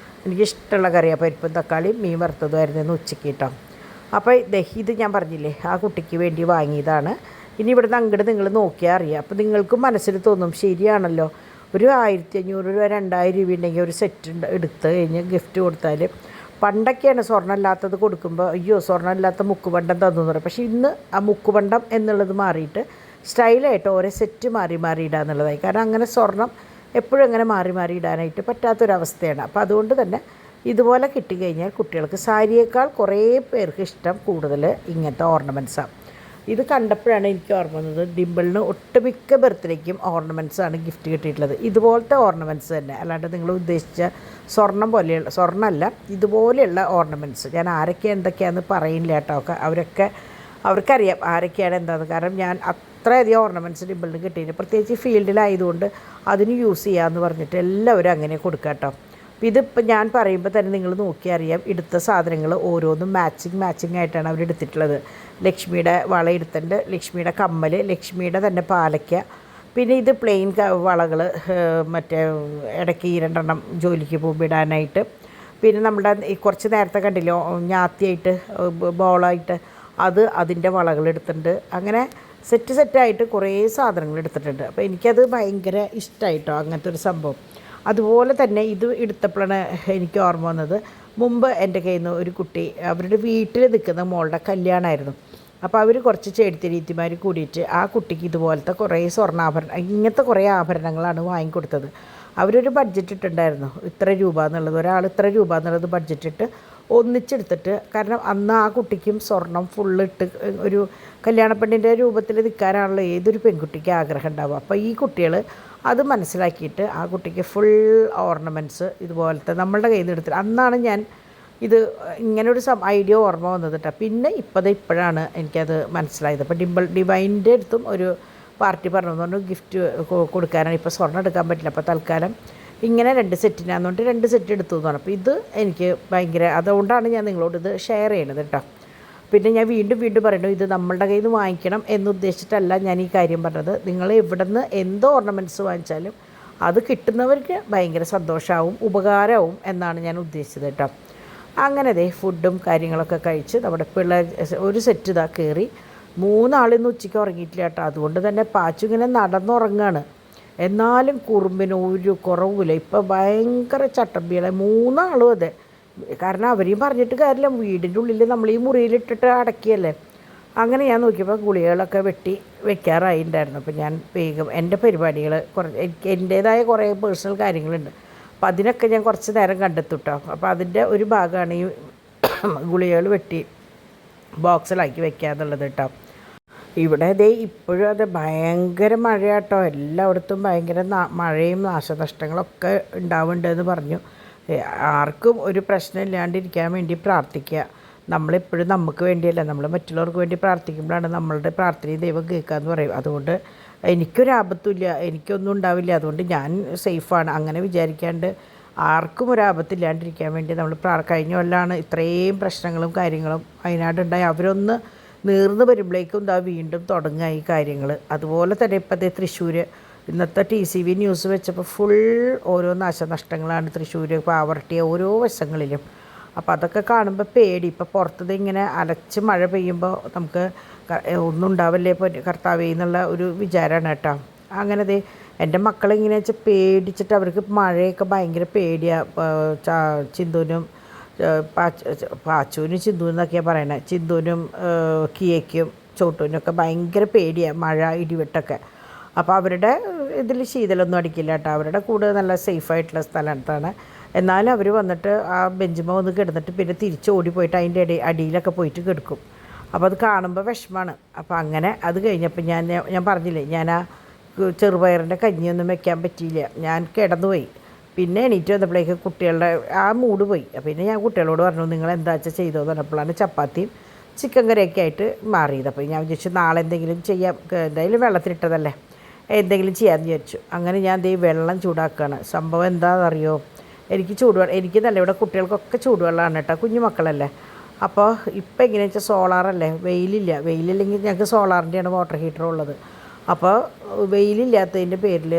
എനിക്കിഷ്ടമുള്ള കറിയാണ്. പരിപ്പും തക്കാളിയും മീൻ വറുത്തതുമായിരുന്നു ഉച്ചയ്ക്ക് കേട്ടോ. അപ്പോൾ ഇത് ഞാൻ പറഞ്ഞില്ലേ, ആ കുട്ടിക്ക് വേണ്ടി വാങ്ങിയതാണ്. ഇനി ഇവിടുന്ന് അങ്ങോട്ട് നിങ്ങൾ നോക്കിയാൽ അറിയാം. അപ്പോൾ നിങ്ങൾക്കും മനസ്സിൽ തോന്നും, ശരിയാണല്ലോ, ഒരു 1500 രൂപ 2000 രൂപ ഉണ്ടെങ്കിൽ ഒരു സെറ്റ് എടുത്ത് കഴിഞ്ഞ് ഗിഫ്റ്റ് കൊടുത്താൽ. പണ്ടൊക്കെയാണ് സ്വർണ്ണമില്ലാത്തത് കൊടുക്കുമ്പോൾ അയ്യോ സ്വർണ്ണമില്ലാത്ത മുക്കുപണ്ടം തന്നു പറയും. പക്ഷേ ഇന്ന് ആ മുക്കുപണ്ടം എന്നുള്ളത് മാറിയിട്ട് സ്റ്റൈലായിട്ട് ഓരോ സെറ്റ് മാറി ഇടുക എന്നുള്ളതായി. കാരണം അങ്ങനെ സ്വർണം എപ്പോഴും അങ്ങനെ മാറി ഇടാനായിട്ട് പറ്റാത്തൊരവസ്ഥയാണ്. അപ്പോൾ അതുകൊണ്ട് തന്നെ ഇതുപോലെ കിട്ടിക്കഴിഞ്ഞാൽ കുട്ടികൾക്ക് സാരിയേക്കാൾ കുറേ പേർക്ക് ഇഷ്ടം കൂടുതൽ ഇങ്ങനത്തെ ഓർണമെൻറ്റ്സാണ്. ഇത് കണ്ടപ്പോഴാണ് എനിക്ക് ഓർമ്മ വന്നത്, ഡിംപിളിന് ഒട്ടുമിക്ക ബർത്ത്ഡേക്കും ഓർണമെൻറ്റ്സാണ് ഗിഫ്റ്റ് കിട്ടിയിട്ടുള്ളത്. ഇതുപോലത്തെ ഓർണമെൻറ്റ്സ് തന്നെ, അല്ലാണ്ട് നിങ്ങൾ ഉദ്ദേശിച്ച സ്വർണ്ണമല്ല, ഇതുപോലെയുള്ള ഓർണമെൻറ്റ്സ്. ഞാൻ ആരൊക്കെ എന്തൊക്കെയാണെന്ന് പറയില്ല കേട്ടോ. അവർക്കറിയാം ആരൊക്കെയാണ് എന്താണെന്ന്. കാരണം ഞാൻ അത്രയധികം ഓർണമെൻറ്റ്സ് ഡിംപിളിന് കിട്ടിയിട്ടുണ്ട്. പ്രത്യേകിച്ച് ഫീൽഡിലായതുകൊണ്ട് അതിന് യൂസ് ചെയ്യാമെന്ന് പറഞ്ഞിട്ട് എല്ലാവരും അങ്ങനെ കൊടുക്കാം കേട്ടോ. അപ്പോൾ ഇതിപ്പോൾ ഞാൻ പറയുമ്പോൾ തന്നെ നിങ്ങൾ നോക്കിയാൽ അറിയാം, എടുത്ത സാധനങ്ങൾ ഓരോന്നും മാച്ചിങ് ആയിട്ടാണ് അവർ എടുത്തിട്ടുള്ളത്. ലക്ഷ്മിയുടെ വള എടുത്തിട്ടുണ്ട്, ലക്ഷ്മിയുടെ കമ്മൽ, ലക്ഷ്മിയുടെ തന്നെ പാലയ്ക്ക, പിന്നെ ഇത് പ്ലെയിൻ വളകൾ മറ്റേ ഇടയ്ക്ക് 2 ജോലിക്ക് പോകുമ്പോൾ ഇടാനായിട്ട്. പിന്നെ നമ്മുടെ കുറച്ച് നേരത്തെ കണ്ടില്ലോ ഞാത്തിയായിട്ട് ബോളായിട്ട് അതിൻ്റെ വളകൾ എടുത്തിട്ടുണ്ട്. അങ്ങനെ സെറ്റായിട്ട് കുറേ സാധനങ്ങൾ എടുത്തിട്ടുണ്ട്. അപ്പോൾ എനിക്കത് ഭയങ്കര ഇഷ്ടമായിട്ടോ അങ്ങനത്തെ ഒരു സംഭവം. അതുപോലെ തന്നെ ഇത് എടുത്തപ്പോഴാണ് എനിക്ക് ഓർമ്മ വന്നത്, മുമ്പ് എൻ്റെ കയ്യിൽ നിന്ന് ഒരു കുട്ടി അവരുടെ വീട്ടിൽ നിൽക്കുന്ന മോളുടെ കല്യാണമായിരുന്നു. അപ്പോൾ അവർ കുറച്ച് ചേടിത്തിരീത്തിമാർ കൂടിയിട്ട് ആ കുട്ടിക്ക് ഇതുപോലത്തെ കുറേ ഇങ്ങനത്തെ കുറേ ആഭരണങ്ങളാണ് വാങ്ങിക്കൊടുത്തത്. അവരൊരു ബഡ്ജറ്റ് ഇട്ടുണ്ടായിരുന്നു, ഇത്ര രൂപ എന്നുള്ളത്, ഒരാൾ ഇത്ര രൂപ എന്നുള്ളത് ബഡ്ജറ്റ് ഇട്ട് ഒന്നിച്ചെടുത്തിട്ട്. കാരണം അന്ന് ആ കുട്ടിക്കും സ്വർണം ഫുള്ളിട്ട് ഒരു കല്യാണപ്പെണ്ണിൻ്റെ രൂപത്തിൽ നിൽക്കാനാണല്ലോ ഏതൊരു പെൺകുട്ടിക്ക് ആഗ്രഹം ഉണ്ടാവുക. അപ്പോൾ ഈ കുട്ടികൾ അത് മനസ്സിലാക്കിയിട്ട് ആ കുട്ടിക്ക് ഫുൾ ഓർണമെൻറ്റ്സ് ഇതുപോലത്തെ നമ്മളുടെ കയ്യിൽ നിന്ന് എടുത്തിട്ട്. അന്നാണ് ഞാൻ ഇത് ഇങ്ങനൊരു ഐഡിയ ഓർമ്മ വന്നത് കേട്ടോ. പിന്നെ ഇപ്പോഴാണ് എനിക്കത് മനസ്സിലായത്. അപ്പോൾ ഡിവൈൻ്റെ അടുത്തും ഒരു പാർട്ടി പറഞ്ഞു ഗിഫ്റ്റ് കൊടുക്കാനാണ്. ഇപ്പോൾ സ്വർണ്ണം എടുക്കാൻ പറ്റില്ല, അപ്പോൾ തൽക്കാലം ഇങ്ങനെ 2 സെറ്റിനാന്നുകൊണ്ട് 2 സെറ്റ് എടുത്തു എന്ന് പറഞ്ഞു. അപ്പോൾ ഇത് എനിക്ക് ഭയങ്കര, അതുകൊണ്ടാണ് ഞാൻ നിങ്ങളോട് ഇത് ഷെയർ ചെയ്യണത് കേട്ടോ. പിന്നെ ഞാൻ വീണ്ടും പറയുന്നു, ഇത് നമ്മളുടെ കയ്യിൽ നിന്ന് വാങ്ങിക്കണം എന്നുദ്ദേശിച്ചിട്ടല്ല ഞാൻ ഈ കാര്യം പറഞ്ഞത്. നിങ്ങൾ എവിടെ നിന്ന് എന്ത് ഓർണമെൻറ്റ്സ് വാങ്ങിച്ചാലും അത് കിട്ടുന്നവർക്ക് ഭയങ്കര സന്തോഷമാവും, ഉപകാരമാവും എന്നാണ് ഞാൻ ഉദ്ദേശിച്ചത് കേട്ടോ. അങ്ങനെ ഫുഡും കാര്യങ്ങളൊക്കെ കഴിച്ച് നമ്മുടെ പിള്ളേർ ഒരു സെറ്റ് കയറി. 3 ആളിന്ന് ഉച്ചയ്ക്ക് ഉറങ്ങിയിട്ടില്ല കേട്ടോ. അതുകൊണ്ട് തന്നെ പാച്ചു ഇങ്ങനെ നടന്നുറങ്ങാണ്. എന്നാലും കുറുമ്പിന് ഒരു കുറവില്ല. ഇപ്പോൾ ഭയങ്കര ചട്ടമ്പികളെ 3 ആളും അതെ. കാരണം അവരെയും പറഞ്ഞിട്ട് കാര്യമില്ല, വീടിൻ്റെ ഉള്ളിൽ നമ്മൾ ഈ മുറിയിലിട്ടിട്ട് അടക്കിയല്ലേ. അങ്ങനെ ഞാൻ നോക്കിയപ്പോൾ ഗുളികകളൊക്കെ വെക്കാറായിട്ടുണ്ടായിരുന്നു. അപ്പോൾ ഞാൻ വേഗം എൻ്റെ പരിപാടികൾ എനിക്ക് എൻ്റേതായ കുറേ പേഴ്സണൽ കാര്യങ്ങളുണ്ട്. അപ്പോൾ അതിനൊക്കെ ഞാൻ കുറച്ച് നേരം കണ്ടെത്തും കേട്ടോ. അപ്പോൾ അതിൻ്റെ ഒരു ഭാഗമാണ് ഈ ഗുളികകൾ ബോക്സിലാക്കി വെക്കുക എന്നുള്ളത് കേട്ടോ. ഇവിടെ ദേ ഇപ്പോഴും അത് ഭയങ്കര മഴയാട്ടോ, എല്ലായിടത്തും ഭയങ്കര മഴയും നാശനഷ്ടങ്ങളൊക്കെ ഉണ്ടാവുന്നുണ്ടെന്ന് പറഞ്ഞു. ആർക്കും ഒരു പ്രശ്നം ഇല്ലാണ്ടിരിക്കാൻ വേണ്ടി പ്രാർത്ഥിക്കുക. നമ്മളെപ്പോഴും നമുക്ക് വേണ്ടിയല്ല, നമ്മൾ മറ്റുള്ളവർക്ക് വേണ്ടി പ്രാർത്ഥിക്കുമ്പോഴാണ് നമ്മളുടെ പ്രാർത്ഥനയും ദൈവം കേൾക്കാമെന്ന് പറയും. അതുകൊണ്ട് എനിക്കൊരാപത്തുമില്ല, എനിക്കൊന്നും ഉണ്ടാവില്ല, അതുകൊണ്ട് ഞാൻ സേഫാണ് അങ്ങനെ വിചാരിക്കാണ്ട് ആർക്കും ഒരാപത്തില്ലാണ്ടിരിക്കാൻ വേണ്ടി നമ്മൾ കഴിഞ്ഞ കൊല്ലാണ് ഇത്രയും പ്രശ്നങ്ങളും കാര്യങ്ങളും വയനാടുണ്ടായി. അവരൊന്ന് നീർന്ന് വരുമ്പോഴേക്കും ഇതാ വീണ്ടും തുടങ്ങുക ഈ കാര്യങ്ങൾ. അതുപോലെ തന്നെ ഇപ്പോഴത്തെ തൃശ്ശൂർ ഇന്നത്തെ TCV ന്യൂസ് വെച്ചപ്പോൾ ഫുൾ ഓരോ നാശനഷ്ടങ്ങളാണ് തൃശ്ശൂർ പാവർട്ടിയ ഓരോ വശങ്ങളിലും. അപ്പോൾ അതൊക്കെ കാണുമ്പോൾ പേടി. ഇപ്പോൾ പുറത്തത് ഇങ്ങനെ അലച്ച് മഴ പെയ്യുമ്പോൾ നമുക്ക് ഒന്നും ഉണ്ടാവില്ലേ ഇപ്പോൾ കർത്താവേ എന്നുള്ള ഒരു വിചാരമാണ് കേട്ടോ. അങ്ങനെ ദേ എൻ്റെ മക്കളിങ്ങനെ വെച്ചാൽ പേടിച്ചിട്ട് അവർക്ക് മഴയൊക്കെ ഭയങ്കര പേടിയാണ്. ചിന്തുനും പാച്ചുവിനും ചിന്തു എന്നൊക്കെയാണ് പറയണത്. ചിന്തുനും കിയയ്ക്കും ചോട്ടുവിനൊക്കെ ഭയങ്കര പേടിയാണ് മഴ ഇടിവെട്ടൊക്കെ. അപ്പോൾ അവരുടെ ഇതിൽ ശീതളൊന്നും അടിക്കില്ല കേട്ടോ, അവരുടെ കൂടെ നല്ല സേഫായിട്ടുള്ള സ്ഥലത്താണ്. എന്നാലും അവർ വന്നിട്ട് ആ ബെഞ്ചുമ്പോൾ വന്ന് കിടന്നിട്ട് പിന്നെ തിരിച്ച് ഓടിപ്പോയിട്ട് അതിൻ്റെ അടിയിലൊക്കെ പോയിട്ട് കിടക്കും. അപ്പോൾ അത് കാണുമ്പോൾ വിഷമമാണ്. അപ്പോൾ അങ്ങനെ അത് കഴിഞ്ഞപ്പോൾ ഞാൻ പറഞ്ഞില്ലേ, ഞാൻ ആ ചെറുപയറിൻ്റെ കഞ്ഞിയൊന്നും വെക്കാൻ പറ്റിയില്ല, ഞാൻ കിടന്നുപോയി. പിന്നെ എണീറ്റ് വന്നപ്പോഴേക്ക് കുട്ടികളുടെ ആ മൂഡ് പോയി. പിന്നെ ഞാൻ കുട്ടികളോട് പറഞ്ഞു നിങ്ങൾ എന്താ വെച്ചാൽ ചെയ്തോ പറഞ്ഞപ്പോഴാണ് ചപ്പാത്തിയും ചിക്കൻ കറിയൊക്കെ ആയിട്ട് മാറിയത്. അപ്പോൾ ഞാൻ വിചാരിച്ചു നാളെ എന്തെങ്കിലും ചെയ്യാം, എന്തായാലും വെള്ളത്തിലിട്ടതല്ലേ, എന്തെങ്കിലും ചെയ്യാമെന്ന് വിചാരിച്ചു. അങ്ങനെ ഞാൻ ദേ വെള്ളം ചൂടാക്കുകയാണ്. സംഭവം എന്താണെന്നറിയോ, എനിക്ക് ചൂടുവെള്ളം എനിക്ക് നല്ല ഇവിടെ കുട്ടികൾക്കൊക്കെ ചൂടുവെള്ളമാണ് കേട്ടോ, കുഞ്ഞു മക്കളല്ലേ. അപ്പോൾ ഇപ്പോൾ എങ്ങനെയാണെന്ന് വെച്ചാൽ സോളാറല്ലേ, വെയിലില്ലെങ്കിൽ ഞങ്ങൾക്ക് സോളാറിൻ്റെയാണ് വാട്ടർ ഹീറ്റർ ഉള്ളത്. അപ്പോൾ വെയിലില്ലാത്തതിൻ്റെ പേരിൽ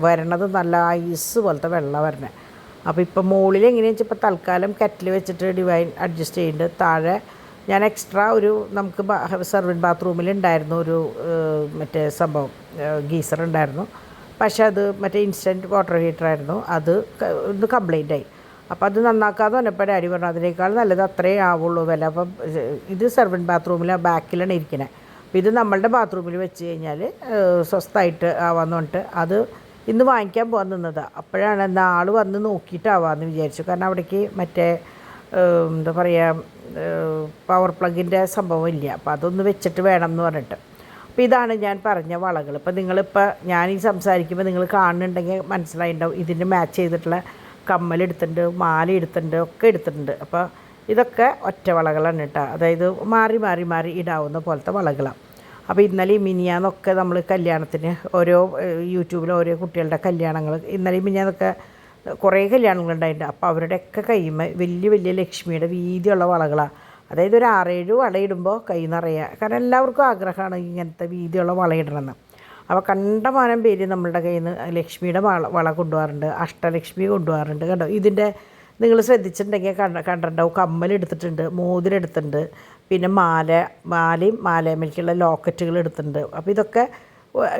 വരണത് നല്ല ഐസ് പോലത്തെ വെള്ളം വരണേ. അപ്പോൾ ഇപ്പോൾ മുകളിൽ എങ്ങനെയാണെന്ന് വെച്ചാൽ ഇപ്പോൾ തൽക്കാലം കെറ്റിൽ വെച്ചിട്ട് ഡിവൈൻ അഡ്ജസ്റ്റ് ചെയ്യുന്നുണ്ട്. താഴെ ഞാൻ എക്സ്ട്രാ ഒരു നമുക്ക് സെർവൻറ്റ് ബാത്റൂമിൽ ഉണ്ടായിരുന്നു ഒരു മറ്റേ സംഭവം ഗീസർ ഉണ്ടായിരുന്നു. പക്ഷേ അത് മറ്റേ ഇൻസ്റ്റൻറ്റ് വാട്ടർ ഹീറ്ററായിരുന്നു, അത് ഒന്ന് കംപ്ലൈൻ്റായി. അപ്പോൾ അത് നന്നാക്കാതെ വന്നപ്പോൾ ഡാഡി പറഞ്ഞു അതിനേക്കാൾ നല്ലത് അത്രയേ ആവുള്ളൂ വില. അപ്പം ഇത് സെർവൻറ്റ് ബാത്റൂമിൽ ബാക്കിലാണ് ഇരിക്കുന്നത്. അപ്പോൾ ഇത് നമ്മളുടെ ബാത്റൂമിൽ വെച്ച് കഴിഞ്ഞാൽ സ്വസ്ഥമായിട്ട് ആവാമെന്ന് പറഞ്ഞിട്ട് അത് ഇന്ന് വാങ്ങിക്കാൻ പോകാൻ നിന്നതാണ്. അപ്പോഴാണ് എന്നാൽ ആൾ വന്ന് നോക്കിയിട്ടാവാമെന്ന് വിചാരിച്ചു. കാരണം അവിടേക്ക് മറ്റേ എന്താ പറയുക പവർ പ്ലഗിൻ്റെ സംഭവം ഇല്ല, അപ്പോൾ അതൊന്ന് വെച്ചിട്ട് വേണം എന്ന് പറഞ്ഞിട്ട്. അപ്പോൾ ഇതാണ് ഞാൻ പറഞ്ഞ വളകൾ. ഇപ്പോൾ നിങ്ങളിപ്പോൾ ഞാൻ ഈ സംസാരിക്കുമ്പോൾ നിങ്ങൾ കാണുന്നുണ്ടെങ്കിൽ മനസ്സിലായിട്ടുണ്ടാവും. ഇതിന് മാച്ച് ചെയ്തിട്ടുള്ള കമ്മലെടുത്തിട്ടുണ്ട്, മാല എടുത്തിട്ടുണ്ട്, ഒക്കെ എടുത്തിട്ടുണ്ട്. അപ്പോൾ ഇതൊക്കെ ഒറ്റ വളകളാണ് കേട്ടോ, അതായത് മാറി മാറി മാറി ഇടാവുന്ന പോലത്തെ വളകളാണ്. അപ്പോൾ ഇന്നലെയും മിനിയാന്നൊക്കെ നമ്മൾ കല്യാണത്തിന് ഓരോ യൂട്യൂബിൽ ഓരോ കുട്ടികളുടെ കല്യാണങ്ങൾ ഇന്നലെയും മിനിയാന്നൊക്കെ കുറേ കല്യാണങ്ങളുണ്ടായിട്ടുണ്ട്. അപ്പോൾ അവരുടെയൊക്കെ കൈമ വലിയ വലിയ ലക്ഷ്മിയുടെ വീതിയുള്ള വളകളാണ്. അതായത് ഒരു 6-7 വളയിടുമ്പോൾ കൈ നിറയുക. കാരണം എല്ലാവർക്കും ആഗ്രഹമാണ് ഇങ്ങനത്തെ വീതിയുള്ള വളയിടണമെന്ന്. അപ്പോൾ കണ്ടമാനം പേര് നമ്മളുടെ കയ്യിൽ നിന്ന് ലക്ഷ്മിയുടെ വള കൊണ്ടുപോകാറുണ്ട്, അഷ്ടലക്ഷ്മി കൊണ്ടുപോകാറുണ്ട്. കണ്ടോ ഇതിൻ്റെ നിങ്ങൾ ശ്രദ്ധിച്ചിട്ടുണ്ടെങ്കിൽ കണ്ടിട്ടുണ്ടാവും. കമ്മലെടുത്തിട്ടുണ്ട്, മോതിരെടുത്തിട്ടുണ്ട്, പിന്നെ മാലയും മാലമേലേക്കുള്ള ലോക്കറ്റുകൾ എടുത്തിട്ടുണ്ട്. അപ്പോൾ ഇതൊക്കെ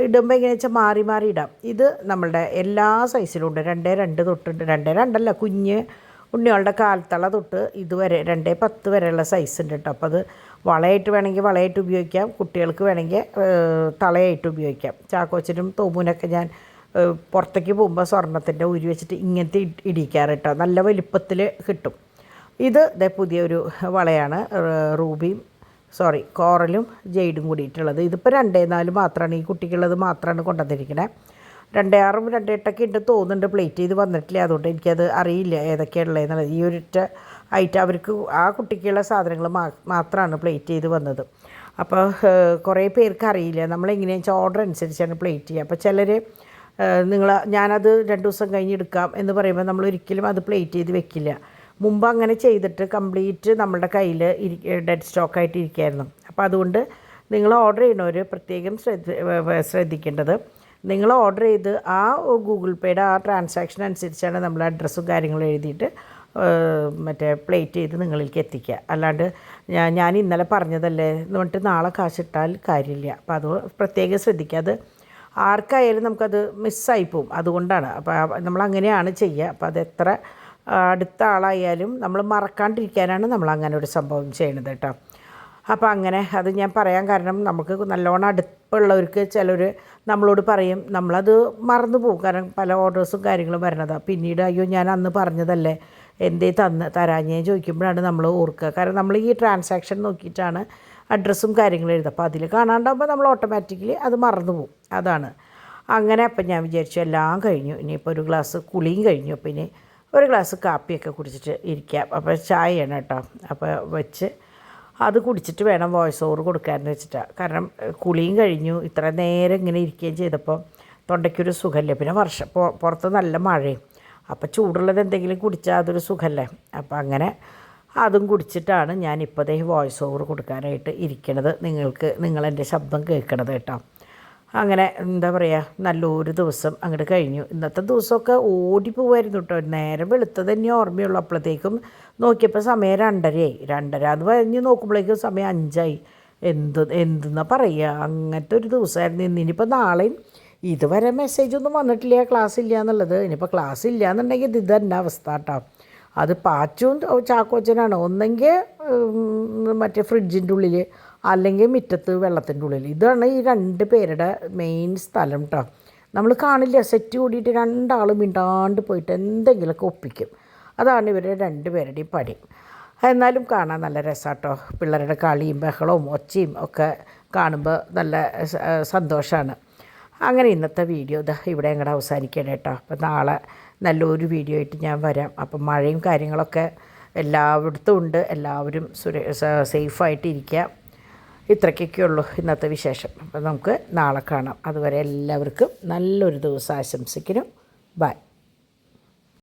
ഇടുമ്പോൾ എങ്ങനെയാ വെച്ചാൽ മാറി മാറി ഇടാം. ഇത് നമ്മളുടെ എല്ലാ സൈസിലും ഉണ്ട്. 2-2 തൊട്ടുണ്ട്, 2-2 കുഞ്ഞ് ഉണ്ണികളുടെ കാൽത്തള തൊട്ട് ഇതുവരെ 2-10 വരെയുള്ള സൈസ് ഉണ്ട് കേട്ടോ. അപ്പോൾ അത് വളയായിട്ട് വേണമെങ്കിൽ വളയായിട്ട് ഉപയോഗിക്കാം, കുട്ടികൾക്ക് വേണമെങ്കിൽ തളയായിട്ട് ഉപയോഗിക്കാം. ചാക്കോച്ചനും തോമൂനൊക്കെ ഞാൻ പുറത്തേക്ക് പോകുമ്പോൾ സ്വർണ്ണത്തിൻ്റെ ഉരി വെച്ചിട്ട് ഇങ്ങനത്തെ ഇടിക്കാറ് കേട്ടോ, നല്ല വലിപ്പത്തിൽ കിട്ടും. ഇത് പുതിയൊരു വളയാണ്, കോറലും ജെയ്ഡും കൂടിയിട്ടുള്ളത്. ഇതിപ്പോൾ 2-4 മാത്രമാണ്, ഈ കുട്ടിക്കുള്ളത് മാത്രമാണ് കൊണ്ടുവന്നിരിക്കുന്നത്. 2-6, 2-8 ഉണ്ട് തോന്നുന്നുണ്ട്. പ്ലേറ്റ് ചെയ്ത് വന്നിട്ടില്ല, അതുകൊണ്ട് എനിക്കത് അറിയില്ല ഏതൊക്കെയുള്ളതെന്നുള്ളത്. ഈ ഒരൊറ്റ ഐറ്റം അവർക്ക് ആ കുട്ടിക്കുള്ള സാധനങ്ങൾ മാത്രമാണ് പ്ലേറ്റ് ചെയ്ത് വന്നത്. അപ്പോൾ കുറേ പേർക്ക് അറിയില്ല, നമ്മളെങ്ങനെയാണെന്ന് വെച്ചാൽ ഓർഡർ അനുസരിച്ചാണ് പ്ലേറ്റ് ചെയ്യുക. അപ്പോൾ ചിലർ ഞാനത് 2 ദിവസം കഴിഞ്ഞ് എടുക്കാം എന്ന് പറയുമ്പോൾ നമ്മൾ ഒരിക്കലും അത് പ്ലേറ്റ് ചെയ്ത് വെക്കില്ല. മുമ്പ് അങ്ങനെ ചെയ്തിട്ട് കംപ്ലീറ്റ് നമ്മുടെ കയ്യിൽ ഡെഡ് സ്റ്റോക്കായിട്ട് ഇരിക്കുമായിരുന്നു. അപ്പോൾ അതുകൊണ്ട് നിങ്ങൾ ഓർഡർ ചെയ്യുന്നവർ പ്രത്യേകം ശ്രദ്ധിക്കേണ്ടത്, നിങ്ങൾ ഓർഡർ ചെയ്ത് ആ ഗൂഗിൾ പേയുടെ ആ ട്രാൻസാക്ഷൻ അനുസരിച്ചാണ് നമ്മൾ അഡ്രസ്സും കാര്യങ്ങളും എഴുതിയിട്ട് മറ്റേ പ്ലേറ്റ് ചെയ്ത് നിങ്ങളിലേക്ക് എത്തിക്കുക. അല്ലാണ്ട് ഞാൻ ഇന്നലെ പറഞ്ഞതല്ലേ എന്ന് പറഞ്ഞിട്ട് നാളെ കാശിട്ടാൽ കാര്യമില്ല. അപ്പോൾ അത് പ്രത്യേകം ശ്രദ്ധിക്കുക. അത് ആർക്കായാലും നമുക്കത് മിസ്സായി പോവും, അതുകൊണ്ടാണ്. അപ്പോൾ നമ്മളങ്ങനെയാണ് ചെയ്യുക. അപ്പോൾ അത് എത്ര അടുത്ത ആളായാലും നമ്മൾ മറക്കാണ്ടിരിക്കാനാണ് നമ്മൾ അങ്ങനെ ഒരു സംഭവം ചെയ്യണത് കേട്ടോ. അപ്പോൾ അങ്ങനെ അത് ഞാൻ പറയാൻ കാരണം നമുക്ക് നല്ലോണം അടുപ്പുള്ളവർക്ക് ചിലർ നമ്മളോട് പറയും, നമ്മളത് മറന്നു പോകും. കാരണം പല ഓർഡേഴ്സും കാര്യങ്ങളും വരണതാണ്. പിന്നീട് അയ്യോ ഞാൻ അന്ന് പറഞ്ഞതല്ലേ എന്തേ തരാഞ്ഞേ ചോദിക്കുമ്പോഴാണ് നമ്മൾ ഓർക്കുക. കാരണം നമ്മൾ ഈ ട്രാൻസാക്ഷൻ നോക്കിയിട്ടാണ് അഡ്രസ്സും കാര്യങ്ങളും എഴുതുക. അപ്പോൾ അതിൽ കാണാണ്ടാകുമ്പോൾ നമ്മൾ ഓട്ടോമാറ്റിക്കലി അത് മറന്നു പോകും. അതാണ് അങ്ങനെ. അപ്പം ഞാൻ വിചാരിച്ചു എല്ലാം കഴിഞ്ഞു, ഇനിയിപ്പോൾ ഒരു ഗ്ലാസ് കുളിയും കഴിഞ്ഞു, അപ്പോൾ ഇനി ഒരു ഗ്ലാസ് കാപ്പിയൊക്കെ കുടിച്ചിട്ട് ഇരിക്കാം. അപ്പോൾ ചായയാണ് കേട്ടോ. അപ്പോൾ വെച്ച് അത് കുടിച്ചിട്ട് വേണം വോയിസ് ഓവർ കൊടുക്കാമെന്ന് വെച്ചിട്ടാണ്. കാരണം കുളിയും കഴിഞ്ഞു, ഇത്ര നേരം ഇങ്ങനെ ഇരിക്കുകയും ചെയ്തപ്പോൾ തൊണ്ടയ്ക്കൊരു സുഖമില്ല. പിന്നെ പുറത്ത് നല്ല മഴയും, അപ്പോൾ ചൂടുള്ളത് എന്തെങ്കിലും കുടിച്ചാൽ അതൊരു സുഖമല്ലേ. അപ്പോൾ അങ്ങനെ അതും കുടിച്ചിട്ടാണ് ഞാനിപ്പോൾ വോയിസ് ഓവർ കൊടുക്കാനായിട്ട് ഇരിക്കണത്. നിങ്ങളെൻ്റെ ശബ്ദം കേൾക്കണത് കേട്ടോ. അങ്ങനെ എന്താ പറയുക, നല്ലൊരു ദിവസം അങ്ങോട്ട് കഴിഞ്ഞു. ഇന്നത്തെ ദിവസമൊക്കെ ഓടിപ്പോവായിരുന്നു കേട്ടോ. നേരം വെളുത്തത് തന്നെ ഓർമ്മയുള്ളൂ. അപ്പോഴത്തേക്കും നോക്കിയപ്പോൾ സമയം 2:30 2:30 എന്ന് പറഞ്ഞ് നോക്കുമ്പോഴേക്കും സമയം 5 എന്തെന്നാ പറയുക, അങ്ങനത്തെ ഒരു ദിവസമായിരുന്നു ഇന്ന്. ഇനിയിപ്പോൾ നാളെയും ഇതുവരെ മെസ്സേജൊന്നും വന്നിട്ടില്ല ക്ലാസ് ഇല്ല എന്നുള്ളത്. ഇനിയിപ്പോൾ ക്ലാസ് ഇല്ല എന്നുണ്ടെങ്കിൽ ഇത് തന്നെ അവസ്ഥ കേട്ടോ. അത് പാച്ചും ചാക്കോച്ചനാണ്. ഒന്നെങ്കിൽ മറ്റേ ഫ്രിഡ്ജിൻ്റെ ഉള്ളിൽ, അല്ലെങ്കിൽ മുറ്റത്ത് വെള്ളത്തിൻ്റെ ഉള്ളിൽ. ഇതാണ് ഈ 2 പേരുടെ മെയിൻ സ്ഥലം കേട്ടോ. നമ്മൾ കാണില്ല, സെറ്റ് കൂടിയിട്ട് 2 ആൾ മിണ്ടാണ്ട് പോയിട്ട് എന്തെങ്കിലുമൊക്കെ ഒപ്പിക്കും. അതാണ് ഇവരുടെ 2 പേരുടെയും പടി. എന്നാലും കാണാൻ നല്ല രസമാട്ടോ. പിള്ളേരുടെ കളിയും ബഹളവും ഒച്ചയും ഒക്കെ കാണുമ്പോൾ നല്ല സന്തോഷമാണ്. അങ്ങനെ ഇന്നത്തെ വീഡിയോ ഇവിടെ അങ്ങോട്ട് അവസാനിക്കണം കേട്ടോ. അപ്പോൾ നാളെ നല്ലൊരു വീഡിയോ ആയിട്ട് ഞാൻ വരാം. അപ്പം മഴയും കാര്യങ്ങളൊക്കെ എല്ലായിടത്തും ഉണ്ട്. എല്ലാവരും സേഫായിട്ടിരിക്കുക. ഇത്രയ്ക്കൊക്കെ ഉള്ളൂ ഇന്നത്തെ വിശേഷം. അപ്പം നമുക്ക് നാളെ കാണാം. അതുവരെ എല്ലാവർക്കും നല്ലൊരു ദിവസം ആശംസിക്കുന്നു. ബൈ.